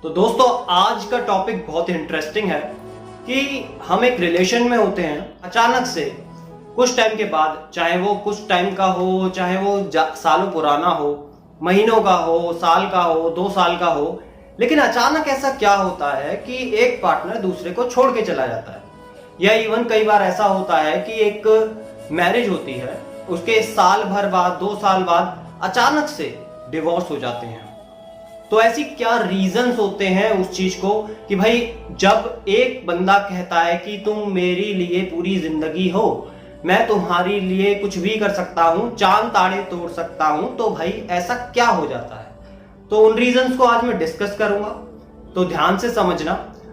तो दोस्तों आज का टॉपिक बहुत इंटरेस्टिंग है कि हम एक रिलेशन में होते हैं, अचानक से कुछ टाइम के बाद, चाहे वो कुछ टाइम का हो, चाहे वो सालों पुराना हो, महीनों का हो, साल का हो, 2 साल का हो, लेकिन अचानक ऐसा क्या होता है कि एक पार्टनर दूसरे को छोड़ के चला जाता है। या इवन कई बार ऐसा होता है कि एक मैरिज होती है, उसके साल भर बाद, 2 साल बाद अचानक से डिवोर्स हो जाते हैं। तो ऐसी क्या रीजंस होते हैं उस चीज को कि भाई जब एक बंदा कहता है कि तुम मेरे लिए पूरी जिंदगी हो, मैं तुम्हारे लिए कुछ भी कर सकता हूं, चांद तारे तोड़ सकता हूं, तो भाई ऐसा क्या हो जाता है। तो उन रीजंस को आज मैं डिस्कस करूंगा, तो ध्यान से समझना।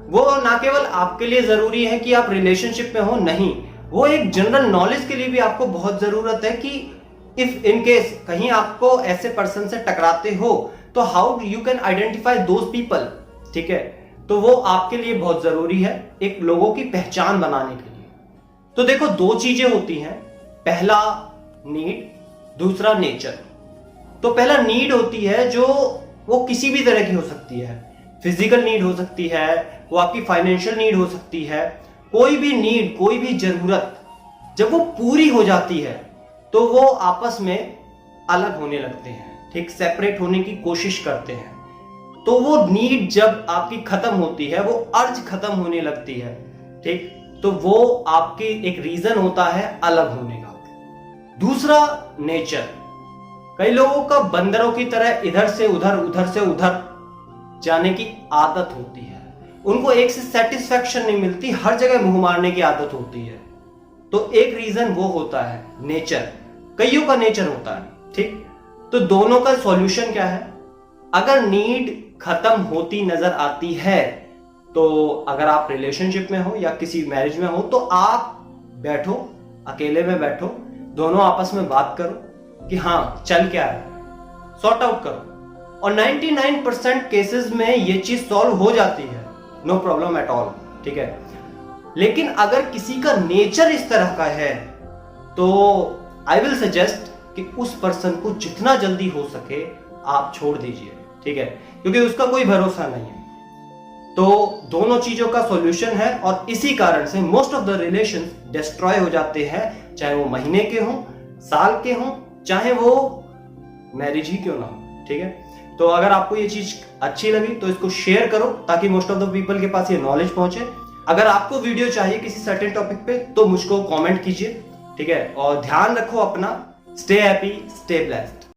वो ना केवल आपके लिए जरूरी है कि आप रिलेशनशिप में हो, नहीं, वो एक जनरल नॉलेज के लिए भी आपको बहुत जरूरत है कि इफ इन केस कहीं आपको ऐसे पर्सन से टकराते हो तो how you can identify those people. ठीक है, तो वो आपके लिए बहुत जरूरी है एक लोगों की पहचान बनाने के लिए। तो देखो, 2 चीजें होती हैं, पहला नीड, दूसरा नेचर। तो पहला नीड होती है जो वो किसी भी तरह की हो सकती है, फिजिकल नीड हो सकती है, वो आपकी फाइनेंशियल नीड हो सकती है, कोई भी नीड, कोई भी जरूरत जब वो पूरी हो जाती है तो वो आपस में अलग होने लगते हैं, ठीक, सेपरेट होने की कोशिश करते हैं। तो वो नीड जब आपकी खत्म होती है, वो अर्ज खत्म होने लगती है, ठीक, तो वो आपके एक रीजन होता है अलग होने का। दूसरा नेचर, कई लोगों का बंदरों की तरह इधर से उधर, उधर से उधर जाने की आदत होती है। उनको एक से सेटिस्फैक्शन नहीं मिलती, हर जगह मुंह मारने की आदत होती है। तो एक रीजन वो होता है नेचर, कईयों का नेचर होता है, ठीक। तो दोनों का सॉल्यूशन क्या है? अगर नीड खत्म होती नजर आती है, तो अगर आप रिलेशनशिप में हो या किसी मैरिज में हो, तो आप बैठो, अकेले में बैठो, दोनों आपस में बात करो कि हाँ चल क्या है, सॉर्ट आउट करो। और 99% केसेस में ये चीज सॉल्व हो जाती है, नो प्रॉब्लम एट ऑल, ठीक है। लेकिन अगर किसी का नेचर इस तरह का है तो आई विल सजेस्ट कि उस पर्सन को जितना जल्दी हो सके आप छोड़ दीजिए, ठीक है, क्योंकि उसका कोई भरोसा नहीं है। तो दोनों चीजों का सॉल्यूशन है और इसी कारण से most of the relations destroy हो जाते हैं, चाहे वो महीने के हों, साल के हों, चाहे वो मैरिज ही क्यों ना हो, ठीक है। तो अगर आपको ये चीज अच्छी लगी तो इसको शेयर करो ताकि मोस्ट ऑफ द पीपल के पास ये नॉलेज पहुंचे। अगर आपको वीडियो चाहिए किसी सर्टेन टॉपिक पे तो मुझको कमेंट कीजिए, ठीक है। और ध्यान रखो अपना, स्टे हैप्पी, स्टे ब्लेस्ड।